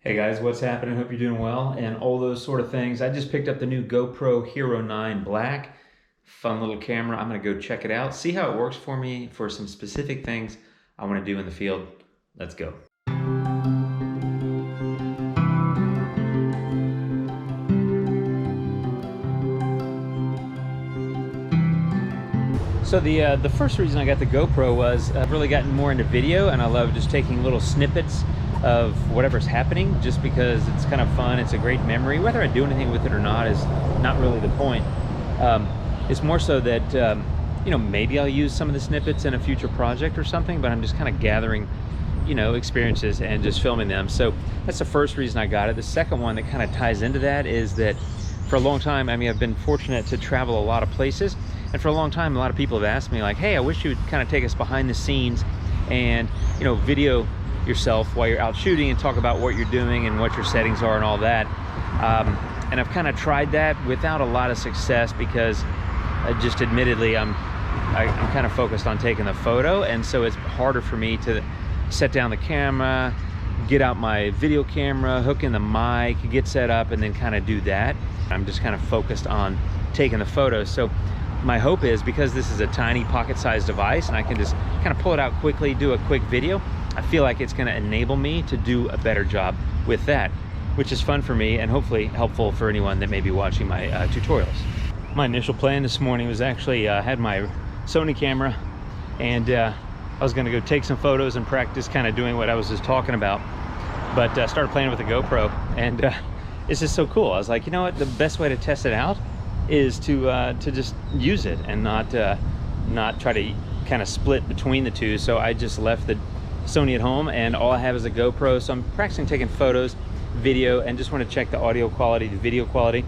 Hey guys, what's happening? Hope you're doing well and all those sort of things. I just picked up the new GoPro Hero 9 Black. Fun little camera. I'm gonna go check it out, see how it works for me for some specific things I wanna do in the field. Let's go. So the first reason I got the GoPro was I've really gotten more into video, and I love just taking little snippets of whatever's happening just because it's kind of fun. It's a great memory. Whether I do anything with it or not is not really the point. It's more so that you know, maybe I'll use some of the snippets in a future project or something, but I'm just kind of gathering, you know, experiences and just filming them. So that's the first reason I got it. The second one that kind of ties into that is that for a long time, I mean, I've been fortunate to travel a lot of places, and for a long time a lot of people have asked me like, hey, I wish you would kind of take us behind the scenes and, you know, video yourself while you're out shooting and talk about what you're doing and what your settings are and all that. And I've kind of tried that without a lot of success because just admittedly I'm kind of focused on taking the photo, and so it's harder for me to set down the camera, get out my video camera, hook in the mic, get set up, and then kind of do that. I'm just kind of focused on taking the photos. So my hope is, because this is a tiny pocket-sized device and I can just kind of pull it out quickly, do a quick video, I feel like it's going to enable me to do a better job with that, which is fun for me and hopefully helpful for anyone that may be watching my tutorials. My initial plan this morning was actually had my Sony camera, and I was going to go take some photos and practice kind of doing what I was just talking about, but started playing with the GoPro, and it's just so cool. I was like, you know what, the best way to test it out is to just use it and not try to kind of split between the two. So I just left the Sony at home, and all I have is a GoPro, so I'm practicing taking photos, video, and just want to check the audio quality, the video quality.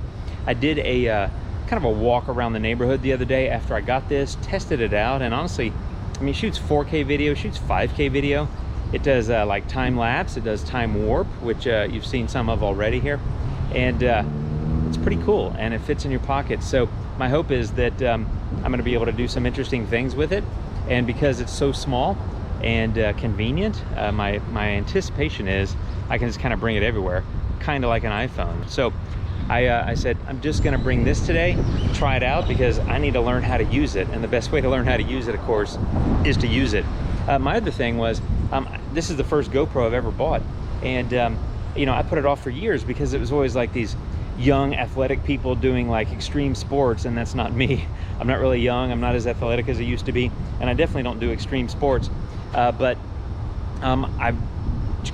I did a kind of a walk around the neighborhood the other day after I got this, tested it out, and honestly, I mean, it shoots 4K video, shoots 5K video. It does like time lapse, it does time warp, which you've seen some of already here, and it's pretty cool, and it fits in your pocket. So my hope is that I'm going to be able to do some interesting things with it, and because it's so small and convenient, my anticipation is I can just kind of bring it everywhere, kind of like an iPhone. So I said, I'm just going to bring this today, try it out, because I need to learn how to use it, and the best way to learn how to use it, of course, is to use it. My other thing was, this is the first GoPro I've ever bought, and you know, I put it off for years because it was always like these young athletic people doing like extreme sports, and that's not me. I'm not really young, I'm not as athletic as I used to be, and I definitely don't do extreme sports, but I've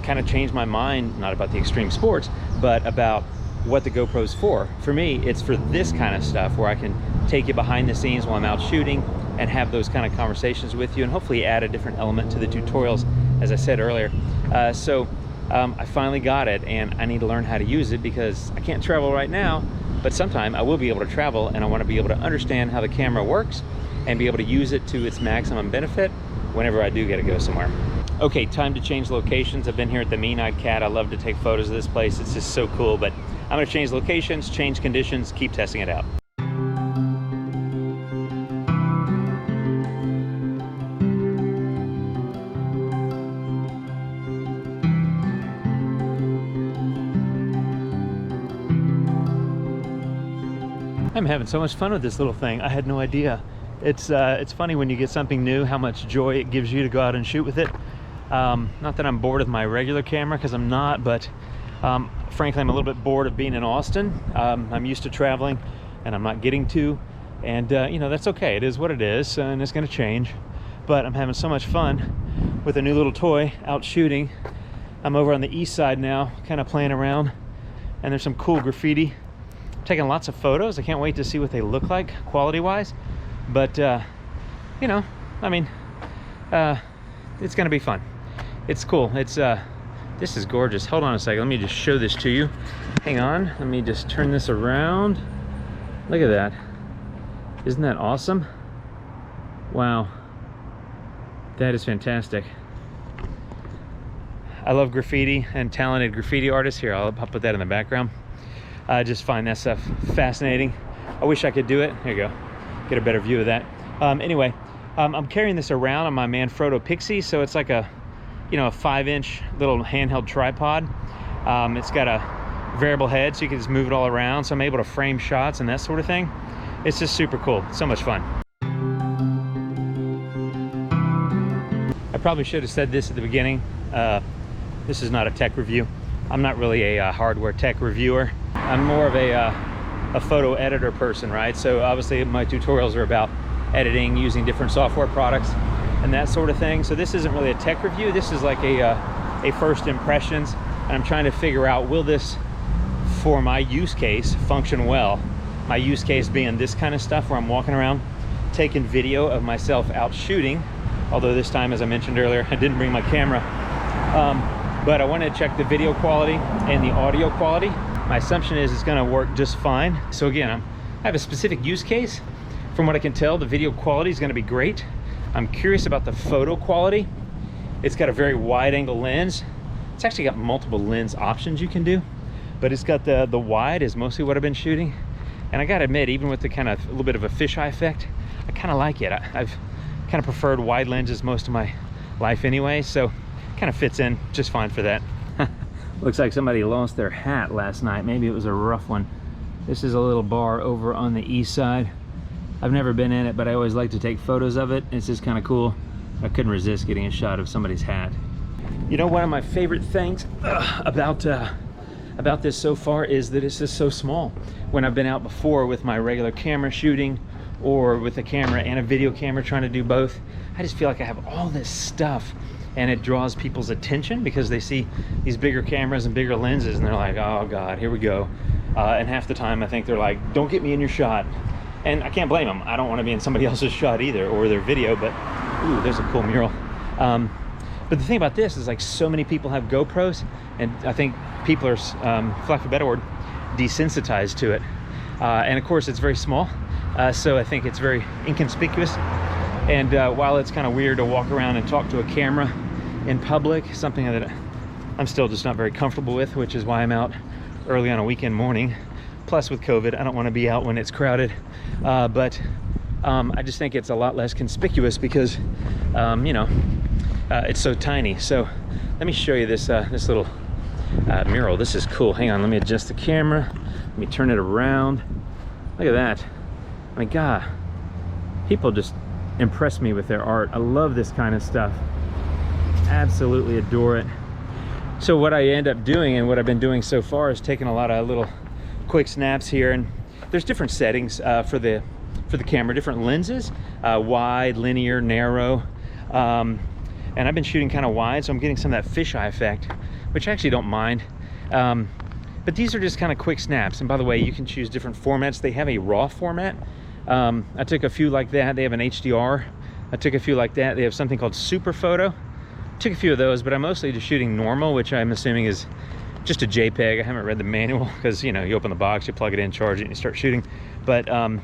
kind of changed my mind, not about the extreme sports, but about what the GoPro's for. For me, it's for this kind of stuff where I can take you behind the scenes while I'm out shooting and have those kind of conversations with you, and hopefully add a different element to the tutorials, as I said earlier. I finally got it, and I need to learn how to use it because I can't travel right now, but sometime I will be able to travel, and I want to be able to understand how the camera works and be able to use it to its maximum benefit whenever I do get to go somewhere. Okay, time to change locations. I've been here at the Mean-Eyed Cat. I love to take photos of this place. It's just so cool, but I'm going to change locations, change conditions, keep testing it out. I'm having so much fun with this little thing. I had no idea. It's funny when you get something new, how much joy it gives you to go out and shoot with it. Not that I'm bored with my regular camera, because I'm not, but frankly, I'm a little bit bored of being in Austin. I'm used to traveling, and I'm not getting to, and you know, that's okay. It is what it is, and it's going to change. But I'm having so much fun with a new little toy out shooting. I'm over on the east side now, kind of playing around, and there's some cool graffiti. I'm taking lots of photos. I can't wait to see what they look like quality-wise. But you know, I mean, it's going to be fun. It's cool. It's this is gorgeous. Hold on a second. Let me just show this to you. Hang on. Let me just turn this around. Look at that. Isn't that awesome? Wow. That is fantastic. I love graffiti and talented graffiti artists. Here, I'll put that in the background. I just find that stuff fascinating. I wish I could do it. Here you go. Get a better view of that. Anyway, I'm carrying this around on my Manfrotto Pixie, so it's like a, you know, a 5-inch little handheld tripod. It's got a variable head, so you can just move it all around. So I'm able to frame shots and that sort of thing. It's just super cool. So much fun. I probably should have said this at the beginning. This is not a tech review. I'm not really a hardware tech reviewer. I'm more of a photo editor person, right? So obviously my tutorials are about editing using different software products and that sort of thing. So this isn't really a tech review. This is like a first impressions, and I'm trying to figure out, will this, for my use case, function well? My use case being this kind of stuff where I'm walking around taking video of myself out shooting, although this time, as I mentioned earlier, I didn't bring my camera. But I wanted to check the video quality and the audio quality. My assumption is it's gonna work just fine. So again, I have a specific use case. From what I can tell, the video quality is gonna be great. I'm curious about the photo quality. It's got a very wide angle lens. It's actually got multiple lens options you can do, but it's got the wide is mostly what I've been shooting. And I gotta admit, even with the kind of a little bit of a fisheye effect, I kind of like it. I've kind of preferred wide lenses most of my life anyway, so kind of fits in just fine for that. Looks like somebody lost their hat last night. Maybe it was a rough one. This is a little bar over on the east side. I've never been in it, but I always like to take photos of it. It's just kind of cool. I couldn't resist getting a shot of somebody's hat. You know, one of my favorite things about this so far is that it's just so small. When I've been out before with my regular camera shooting, or with a camera and a video camera trying to do both, I just feel like I have all this stuff, and it draws people's attention because they see these bigger cameras and bigger lenses, and they're like, oh God, here we go. And half the time I think they're like, don't get me in your shot. And I can't blame them. I don't want to be in somebody else's shot either, or their video, but ooh, there's a cool mural. But the thing about this is, like, so many people have GoPros, and I think people are, for lack of a better word, desensitized to it. And of course it's very small, so I think it's very inconspicuous. And while it's kind of weird to walk around and talk to a camera in public, something that I'm still just not very comfortable with, which is why I'm out early on a weekend morning. Plus with COVID, I don't want to be out when it's crowded. But I just think it's a lot less conspicuous because, you know, it's so tiny. So let me show you this, this little mural. This is cool. Hang on, let me adjust the camera. Let me turn it around. Look at that. I mean, God, people just impress me with their art. I love this kind of stuff. Absolutely adore it. So what I end up doing, and what I've been doing so far, is taking a lot of little quick snaps here. And there's different settings for the camera, different lenses, wide, linear, narrow. And I've been shooting kind of wide, so I'm getting some of that fisheye effect, which I actually don't mind. But these are just kind of quick snaps. And by the way, you can choose different formats. They have a RAW format. I took a few like that. They have an HDR. I took a few like that. They have something called Super Photo. Took a few of those, but I'm mostly just shooting normal, which I'm assuming is just a JPEG. I haven't read the manual because, you know, you open the box, you plug it in, charge it, and you start shooting. But I'm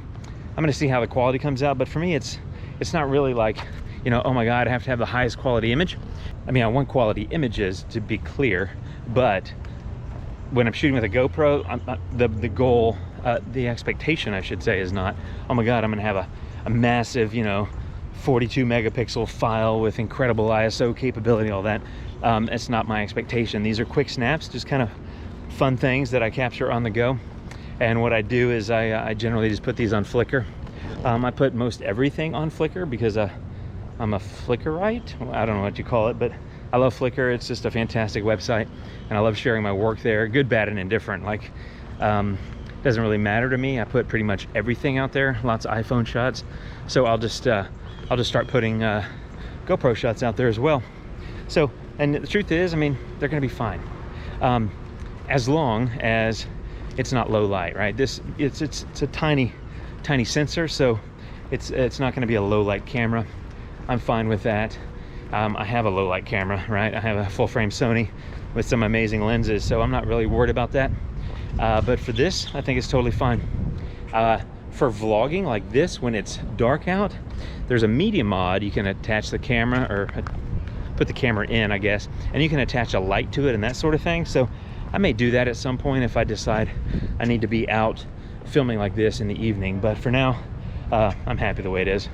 gonna see how the quality comes out. But for me, it's not really like, you know, oh my God, I have to have the highest quality image. I mean, I want quality images, to be clear, but when I'm shooting with a GoPro, the goal, the expectation, I should say, is not, oh my God, I'm gonna have a massive, you know, 42 megapixel file with incredible ISO capability, all that. It's not my expectation. These are quick snaps, just kind of fun things that I capture on the go. And what I do is I generally just put these on Flickr. I put most everything on Flickr because I'm a Flickrite. I don't know what you call it, but I love Flickr. It's just a fantastic website, and I love sharing my work there, good, bad, and indifferent. Like, doesn't really matter to me. I put pretty much everything out there, lots of iPhone shots. So I'll just start putting GoPro shots out there as well. So, and the truth is, I mean, they're gonna be fine, as long as it's not low light, right? It's a tiny sensor, so it's not gonna be a low light camera. I'm fine with that. I have a low light camera, right? I have a full frame Sony with some amazing lenses, so I'm not really worried about that. But for this, I think it's totally fine. For vlogging like this, when it's dark out, there's a media mod. You can attach the camera, or put the camera in, I guess, and you can attach a light to it and that sort of thing. So I may do that at some point if I decide I need to be out filming like this in the evening. But for now, I'm happy the way it is.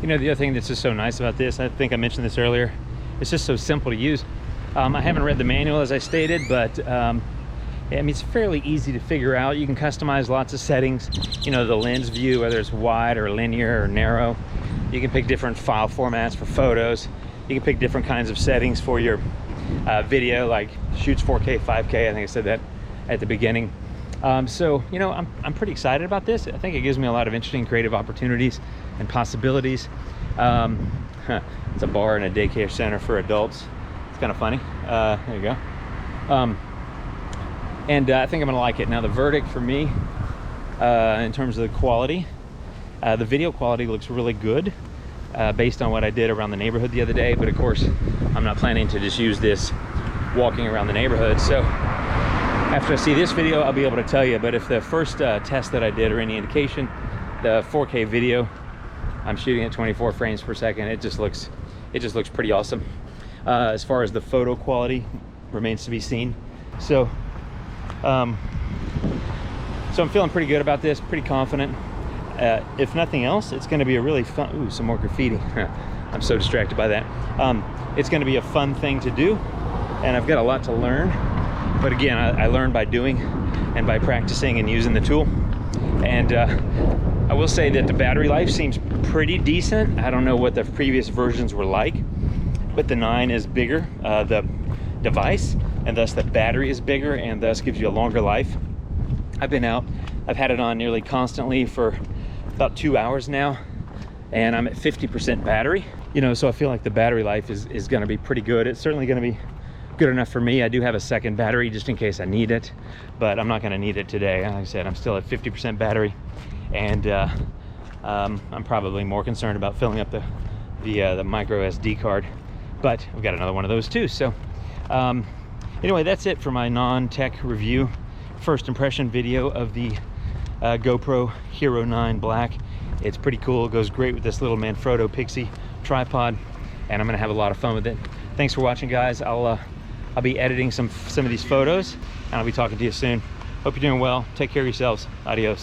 You know, the other thing that's just so nice about this, I think I mentioned this earlier, it's just so simple to use. I haven't read the manual as I stated, but I mean, it's fairly easy to figure out. You can customize lots of settings, you know, the lens view, whether it's wide or linear or narrow. You can pick different file formats for photos. You can pick different kinds of settings for your video, like shoots 4K, 5K. I think I said that at the beginning. So, you know, I'm pretty excited about this. I think it gives me a lot of interesting creative opportunities and possibilities. It's a bar and a daycare center for adults. It's kind of funny. There you go. And I think I'm gonna like it. Now the verdict for me, in terms of the quality, the video quality looks really good based on what I did around the neighborhood the other day. But of course, I'm not planning to just use this walking around the neighborhood. So after I see this video, I'll be able to tell you. But if the first test that I did are any indication, the 4K video, I'm shooting at 24 frames per second. It just looks pretty awesome. As far as the photo quality remains to be seen. So I'm feeling pretty good about this, pretty confident. If nothing else, it's going to be a really fun, ooh, some more graffiti. I'm so distracted by that. It's going to be a fun thing to do, and I've got a lot to learn. But again, I learn by doing and by practicing and using the tool. And I will say that the battery life seems pretty decent. I don't know what the previous versions were like, but the 9 is bigger, the device, and thus the battery is bigger, and thus gives you a longer life. I've been out, I've had it on nearly constantly for about 2 hours now, and I'm at 50% battery. You know, so I feel like the battery life is gonna be pretty good. It's certainly gonna be good enough for me. I do have a second battery just in case I need it, but I'm not gonna need it today. Like I said, I'm still at 50% battery, and I'm probably more concerned about filling up the micro SD card, but I've got another one of those too. So anyway, that's it for my non-tech review, first impression video of the GoPro Hero 9 Black. It's pretty cool. It goes great with this little Manfrotto Pixie tripod, and I'm gonna have a lot of fun with it. Thanks for watching, guys. I'll be editing some of these photos, and I'll be talking to you soon. Hope you're doing well. Take care of yourselves. Adios.